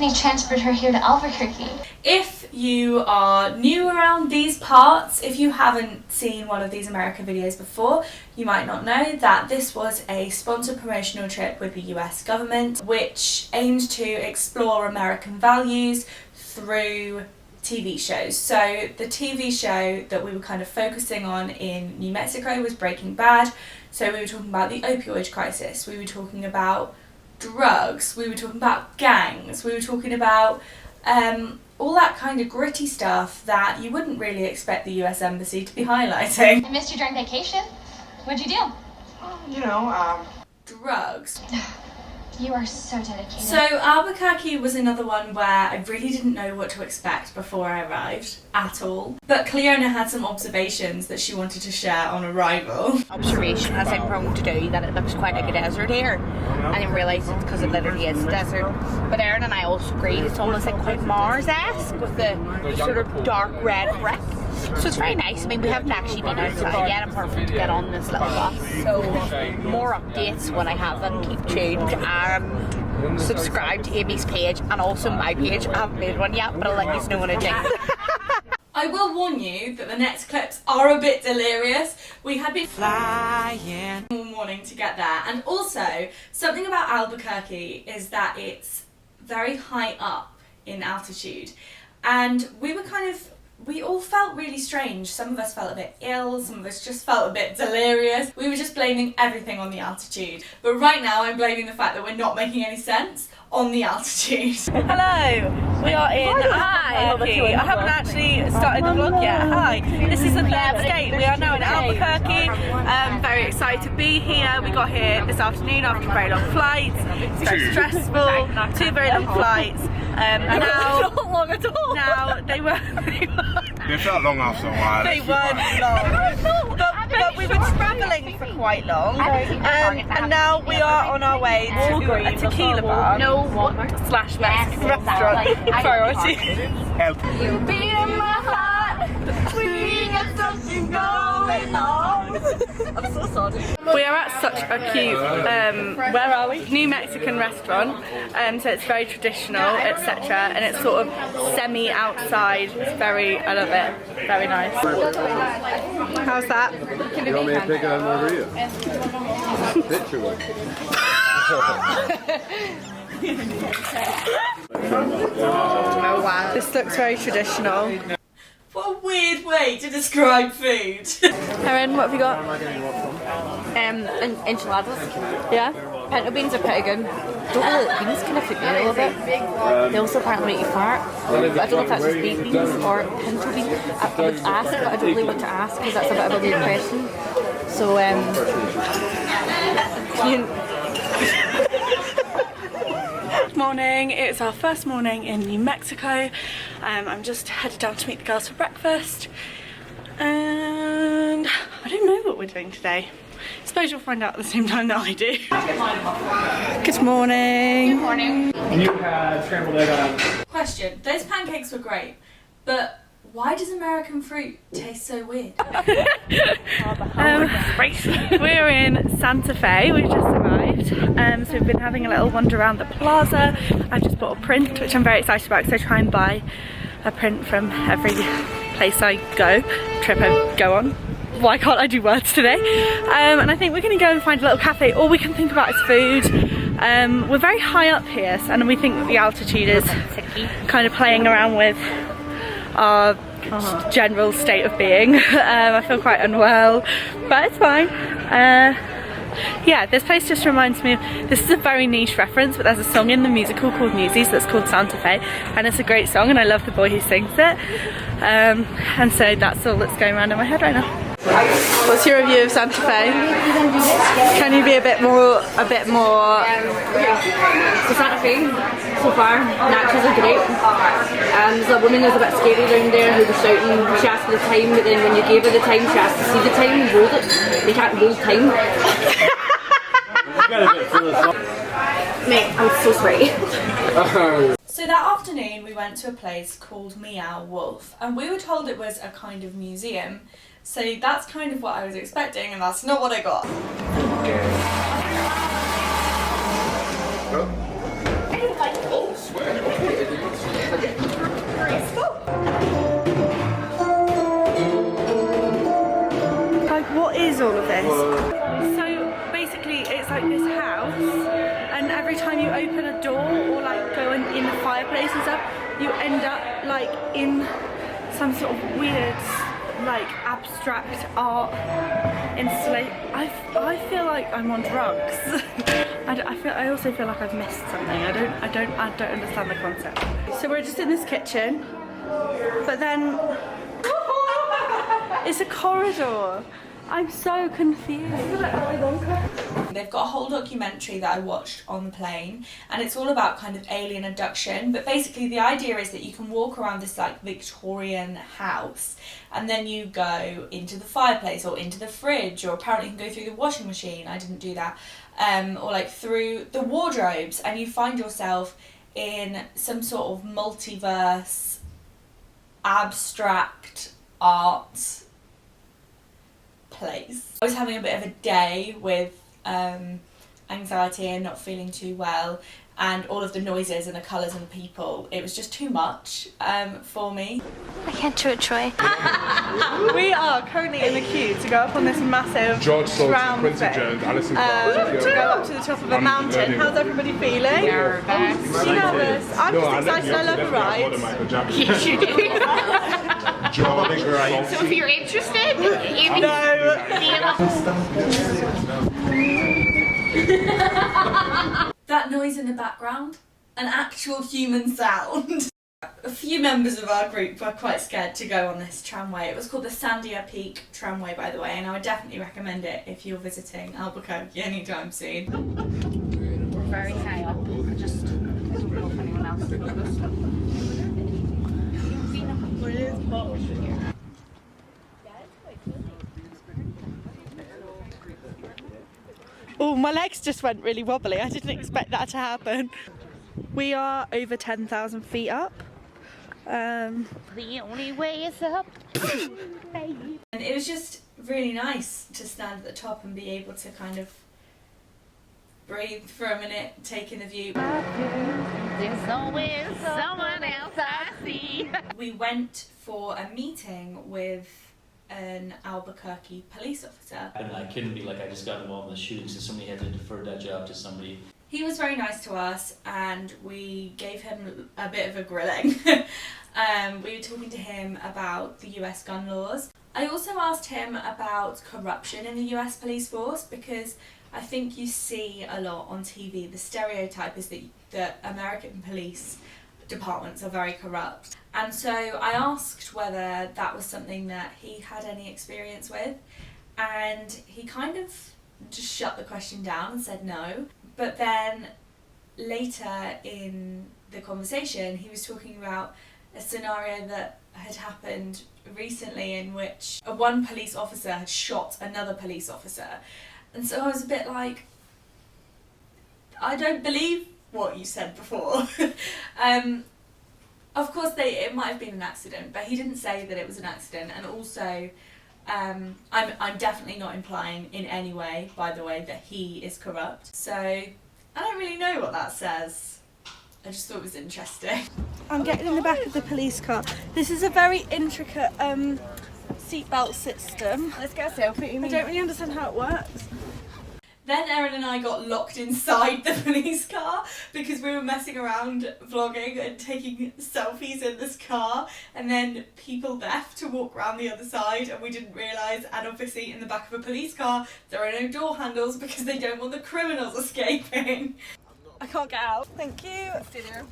Tiffany transferred her here to Albuquerque. If you are new around these parts, if you haven't seen one of these American videos before, you might not know that this was a sponsored promotional trip with the US government, which aimed to explore American values through TV shows. So the TV show that we were kind of focusing on in New Mexico was Breaking Bad. So we were talking about the opioid crisis, we were talking about drugs, we were talking about gangs, we were talking about all that kind of gritty stuff that you wouldn't really expect the US Embassy to be highlighting. I missed you during vacation. What'd you do? Drugs. You are so dedicated. So Albuquerque was another one where I really didn't know what to expect before I arrived at all. But Cleona had some observations that she wanted to share on arrival. Observation, as I'm prone to do, that it looks quite like a desert here. I didn't realise it's because it literally is a desert. But Erin and I also agreed it's almost like quite Mars-esque with the sort of dark red brick. So it's very nice. I mean, we haven't actually been outside yet apart from to get on this little bus. So more updates when I have them. Keep tuned. Subscribe to Amy's page and also my page. I haven't made one yet, but I'll let you know when I do. I will warn you that the next clips are a bit delirious. We had been flying all morning to get there. And also, something about Albuquerque is that it's very high up in altitude. And we all felt really strange. Some of us felt a bit ill, some of us just felt a bit delirious. We were just blaming everything on the altitude. But right now I'm blaming the fact that we're not making any sense on the altitude. Hello, we are in Albuquerque. I haven't actually started the vlog yet. Hi, this is the third state. We are now in Albuquerque. Very excited to be here. We got here this afternoon after a very long flight. It's very stressful. 2 very long flights. Now, not long at all. Now they felt long after a while. They weren't long, but we were travelling for quite long, and now we are on our way to a tequila bar slash Mexican restaurant. Priority. You beat in my heart. We got something going on. I'm so sorry. We are at such a cute, where are we? New Mexican restaurant, so it's very traditional, etc. And it's sort of semi-outside. It's I love it. Very nice. How's that? You want me to pick up a margarita? Picture one. This looks very traditional. What a weird way to describe food. Erin, what have you got? Enchiladas. Yeah? Pinto beans are pretty good. Don't know, the beans kind of freak me out a little bit. They also apparently make you fart. But I don't know if that's just baked beans or pinto beans. I would ask, but I don't really want to ask because that's a bit of a weird question. So, Morning, it's our first morning in New Mexico. I'm just headed down to meet the girls for breakfast. And I don't know what we're doing today. I suppose you'll find out at the same time that I do. Good morning. Good morning. And you had scrambled egg on. Question, those pancakes were great, but why does American fruit taste so weird? We're in Santa Fe, we've just arrived, so we've been having a little wander around the plaza. I've just bought a print, which I'm very excited about because I try and buy a print from every place I trip I go on. Why can't I do words today? And I think we're going to go and find a little cafe. All we can think about is food. We're very high up here, and we think that the altitude is kind of playing around with our general state of being. I feel quite unwell, but it's fine. Yeah, this place just reminds me of, this is a very niche reference, but there's a song in the musical called Newsies that's called Santa Fe, and it's a great song and I love the boy who sings it. And so that's all that's going around in my head right now. What's your review of Santa Fe? Can you be a bit more So Santa Fe, so far, naturals are great. There's a woman who's a bit scary down there who was shouting, she asked for the time, but then when you gave her the time, she asked to see the time and hold it. They can't hold time. Mate, I'm so sweaty. So that afternoon we went to a place called Meow Wolf, and we were told it was a kind of museum. So that's kind of what I was expecting, and that's not what I got. Oh, swear. all of this? So basically it's like this house, and every time you open a door or like go in the fireplace and stuff, you end up like in some sort of weird like abstract art installation. I feel like I'm on drugs. I also feel like I've missed something. I don't understand the concept. So we're just in this kitchen, but then it's a corridor. I'm so confused. They've got a whole documentary that I watched on the plane, and it's all about kind of alien abduction. But basically the idea is that you can walk around this like Victorian house, and then you go into the fireplace or into the fridge, or apparently you can go through the washing machine. I didn't do that. Or like through the wardrobes, and you find yourself in some sort of multiverse abstract art place. I was having a bit of a day with anxiety and not feeling too well, and all of the noises and the colours and the people, it was just too much for me. I can't do it, Troy. We are currently in the queue to go up on this massive George Salty, tram Quincy thing, Jones, Alison to go up to the top of a mountain. How's everybody feeling? Nervous. You nervous? I'm just excited. I love a ride. Yes, you do. George great. So if you're interested, That noise in the background, an actual human sound. A few members of our group were quite scared to go on this tramway. It was called the Sandia Peak Tramway, by the way, and I would definitely recommend it if you're visiting Albuquerque anytime soon. We're very high up. I don't know if anyone else knows. Oh, my legs just went really wobbly. I didn't expect that to happen. We are over 10,000 feet up. The only way is up. And it was just really nice to stand at the top and be able to kind of breathe for a minute, take in the view. There's always someone else I see. We went for a meeting with an Albuquerque police officer. And I couldn't be like, I just got involved in the shooting, so somebody had to defer that job to somebody. He was very nice to us, and we gave him a bit of a grilling. We were talking to him about the US gun laws. I also asked him about corruption in the US police force, because I think you see a lot on TV. The stereotype is that American police departments are very corrupt. And so I asked whether that was something that he had any experience with, and he kind of just shut the question down and said no. But then later in the conversation, he was talking about a scenario that had happened recently in which one police officer had shot another police officer. And so I was a bit like, I don't believe what you said before. Of course, it might have been an accident, but he didn't say that it was an accident. And also, I'm definitely not implying in any way, by the way, that he is corrupt. So I don't really know what that says. I just thought it was interesting. I'm getting in the back of the police car. This is a very intricate seatbelt system. Let's get a selfie. I don't really understand how it works. Then Erin and I got locked inside the police car because we were messing around vlogging and taking selfies in this car, and then people left to walk around the other side and we didn't realise, and obviously in the back of a police car there are no door handles because they don't want the criminals escaping. I can't get out. Thank you. Stay there.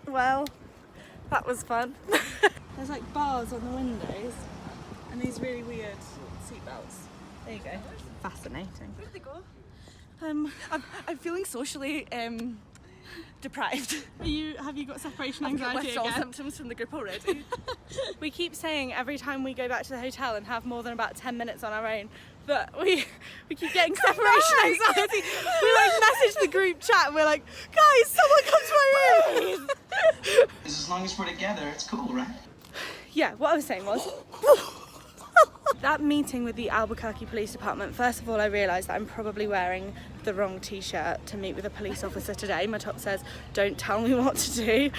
Well, that was fun. There's like bars on the windows and these really weird seatbelts. There you go. Fascinating. Where did they go? I'm feeling socially deprived. Have you got separation anxiety withdrawal again? symptoms from the group already. We keep saying every time we go back to the hotel and have more than about 10 minutes on our own, but we keep getting separation anxiety. We like message the group chat and we're like, guys, someone come to my room. As long as we're together, it's cool, right? Yeah, what I was saying was that meeting with the Albuquerque Police Department, first of all I realised that I'm probably wearing the wrong t-shirt to meet with a police officer today. My top says, "Don't tell me what to do."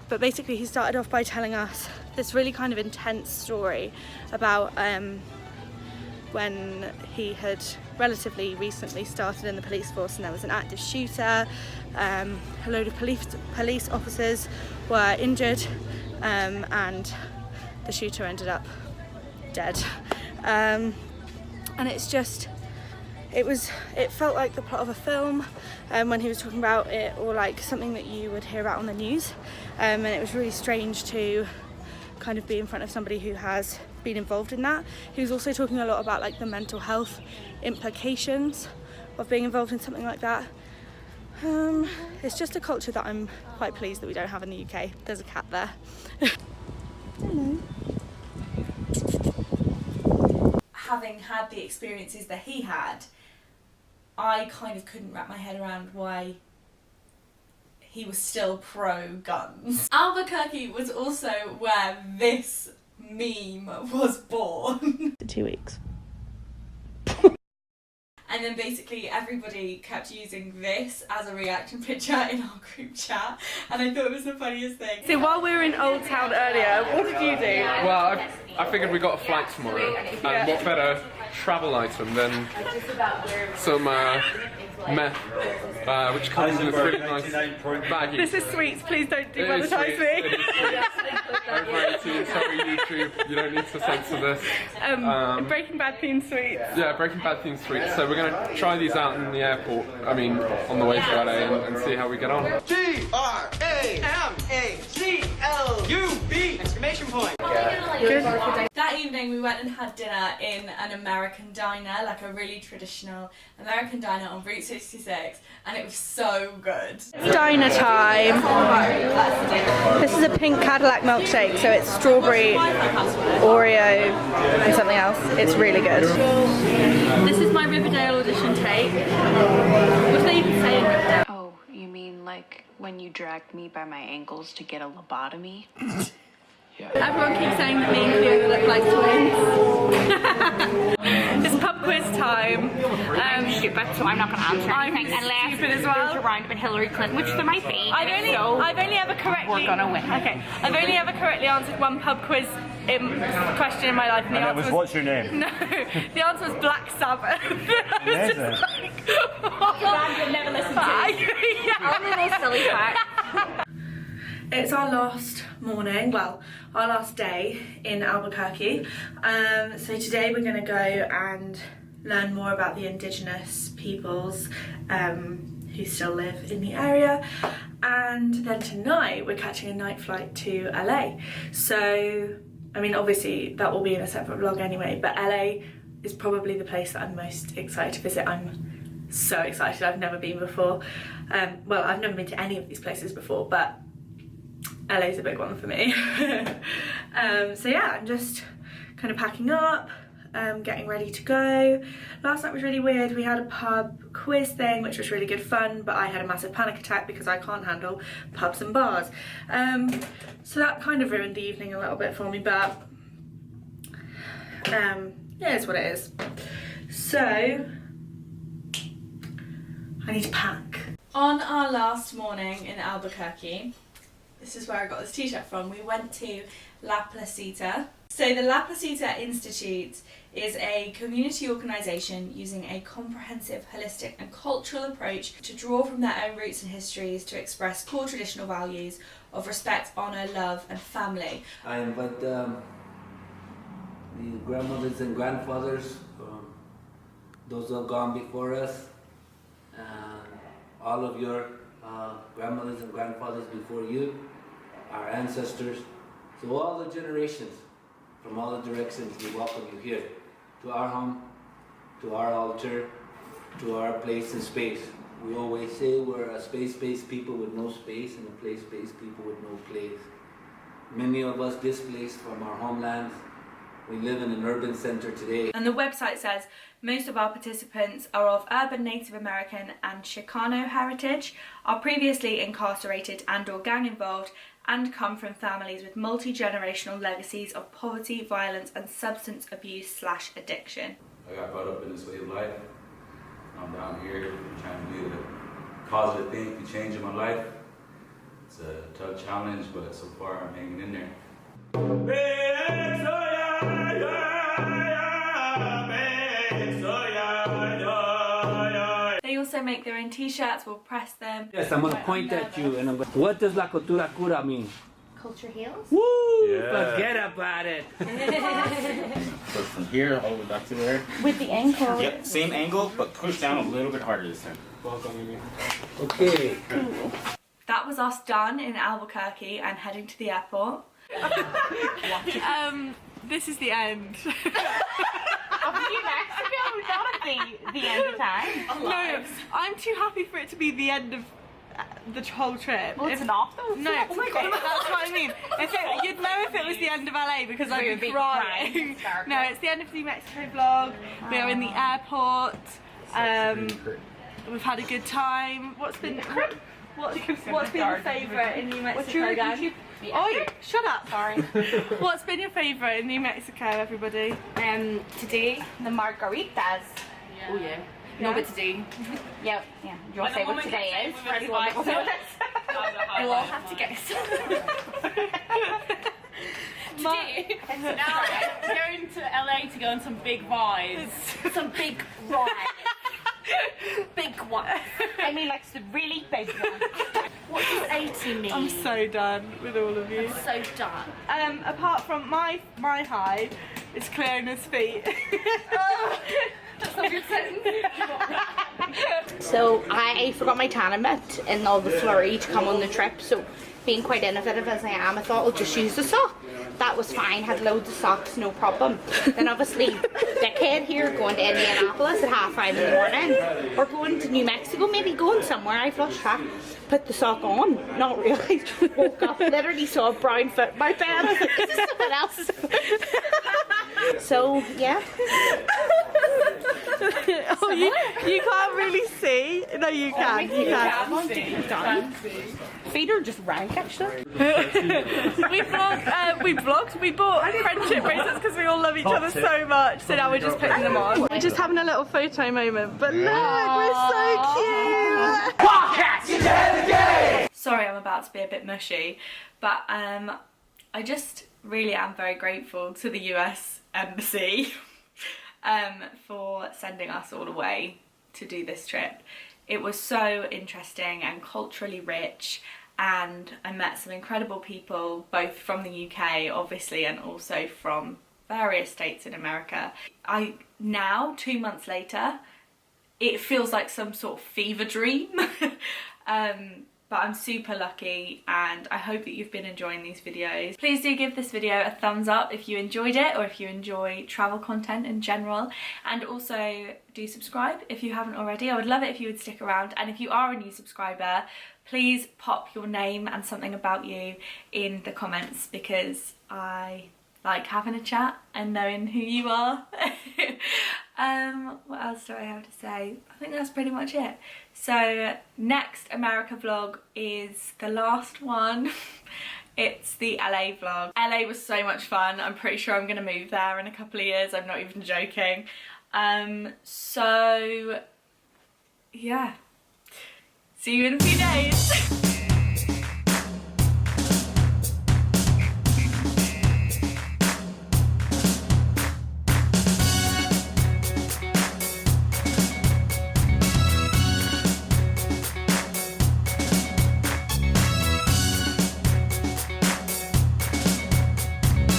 But basically he started off by telling us this really kind of intense story about when he had relatively recently started in the police force and there was an active shooter. A load of police officers were injured and the shooter ended up dead. And it's just, it felt like the plot of a film when he was talking about it, or like something that you would hear about on the news. And it was really strange to kind of be in front of somebody who has been involved in that. He was also talking a lot about like the mental health implications of being involved in something like that. It's just a culture that I'm quite pleased that we don't have in the UK. There's a cat there. Hello. Having had the experiences that he had, I kind of couldn't wrap my head around why he was still pro-guns. Albuquerque was also where this meme was born. 2 weeks. And then basically everybody kept using this as a reaction picture in our group chat, and I thought it was the funniest thing. So while we were in Old Town earlier, what did you do? Well, I figured we got a flight tomorrow, and what better travel item than some meth, which comes in a really nice baggie. This is sweets, please don't demonetise me. Over 18, sorry YouTube, you don't need to censor this. Breaking Bad themed sweets. Yeah, Breaking Bad themed sweets. So we're going to try these out in the airport, on the way to LA, and see how we get on. G-R-A-M-A-C-L-U-B! Exclamation point! Good. That evening we went and had dinner in an American diner, like a really traditional American diner on Route 66, and it was so good. Diner time. This is a pink Cadillac milkshake, so it's strawberry, Oreo, and something else. It's really good. This is my Riverdale audition tape. What do they even say in Riverdale? Oh, you mean like when you dragged me by my ankles to get a lobotomy? Yeah. Everyone keeps saying that me and Fiona look like twins. It's pub quiz time. I'm stupid, so I'm not going to answer anything unless stupid as there's well. a round with Hillary Clinton, which there might be. I've only ever correctly. We're gonna win. Okay, I've only ever correctly answered one pub quiz question in my life, and the answer was what's your name? No, the answer was Black Sabbath. Amazing. Band would never listen to. Only those silly facts. It's our last morning, well, our last day in Albuquerque. So today we're going to go and learn more about the indigenous peoples who still live in the area. And then tonight we're catching a night flight to LA. So, obviously that will be in a separate vlog anyway, but LA is probably the place that I'm most excited to visit. I'm so excited. I've never been before. Well, I've never been to any of these places before, but LA's a big one for me. So yeah, I'm just kind of packing up, getting ready to go. Last night was really weird. We had a pub quiz thing, which was really good fun, but I had a massive panic attack because I can't handle pubs and bars. So that kind of ruined the evening a little bit for me, but yeah, it's what it is. So I need to pack. On our last morning in Albuquerque, this is where I got this t-shirt from, we went to La Placita. So the La Placita Institute is a community organisation using a comprehensive, holistic and cultural approach to draw from their own roots and histories to express core traditional values of respect, honour, love and family. I invite the grandmothers and grandfathers, those who have gone before us, and all of your grandmothers and grandfathers before you, our ancestors, so all the generations from all the directions, we welcome you here to our home, to our altar, to our place and space. We always say we're a space-based people with no space and a place-based people with no place. Many of us displaced from our homelands. We live in an urban centre today. And the website says most of our participants are of urban Native American and Chicano heritage, are previously incarcerated and or gang involved, and come from families with multi-generational legacies of poverty, violence and substance abuse/addiction. I got brought up in this way of life. I'm down here trying to do the positive thing to change in my life. It's a tough challenge, but so far I'm hanging in there. They also make their own t-shirts, we'll press them. Yes, I'm gonna point at you and I'm going, what does la cultura cura mean? Culture heals? Woo! Yeah. Forget about it. So from here all the way back to there. With the ankle. Yep, same angle, but push down a little bit harder this time. Okay. That was us done in Albuquerque and heading to the airport. This is the end. Of New Mexico, not at the end of time. No, I'm too happy for it to be the end of the whole trip. Well, it's not though. No, oh my God. that's what I mean. You'd know if it was the end of LA because I'd you'd be be crying. crying. No, it's the end of the New Mexico vlog. We are in the airport. We've had a good time. What's been your favourite in New Mexico, Dan? Oi, shut up. Sorry. What's been your favourite in New Mexico, everybody? Today, the margaritas. Yeah. Oh yeah. No, but today. Yep. Yeah. Do you want to say what today is? For anyone that will know this? We'll all have to guess. Today, now I'm going to LA to go on some big rides. Some big rides. Big one. I mean, like the really big one. What does 80 mean? I'm so done with all of you. so done. Apart from my high, it's Cleona's feet. That's not a good sentence. So I forgot my tanning mitt in all the flurry to come on the trip. So being quite innovative as I am, I thought I'll just use the sock. That was fine, had loads of socks, no problem. Then obviously the kid here going to Indianapolis at 5:30 in the morning, or going to New Mexico, maybe going somewhere, I've lost track. Put the sock on, not realised, woke up, literally saw a brown foot in my bed. I was like, is this someone else? So yeah. Oh, you can't really see. No, you can. You can. Feet are just rank actually. We bought friendship bracelets because we all love each other so much. So now we're just putting them on. We're just having a little photo moment. But look, we're so cute. Sorry, I'm about to be a bit mushy, but I just really am very grateful to the US Embassy for sending us all away to do this trip. It was so interesting and culturally rich, and I met some incredible people, both from the UK obviously and also from various states in America. Now, 2 months later, it feels like some sort of fever dream. But I'm super lucky, and I hope that you've been enjoying these videos. Please do give this video a thumbs up if you enjoyed it, or if you enjoy travel content in general, and also do subscribe if you haven't already. I would love it if you would stick around, and if you are a new subscriber, please pop your name and something about you in the comments, because I like having a chat and knowing who you are. What else do I have to say? I think that's pretty much it. So next America vlog is the last one. It's the LA vlog. LA was so much fun. I'm pretty sure I'm gonna move there in a couple of years. I'm not even joking. So yeah, see you in a few days.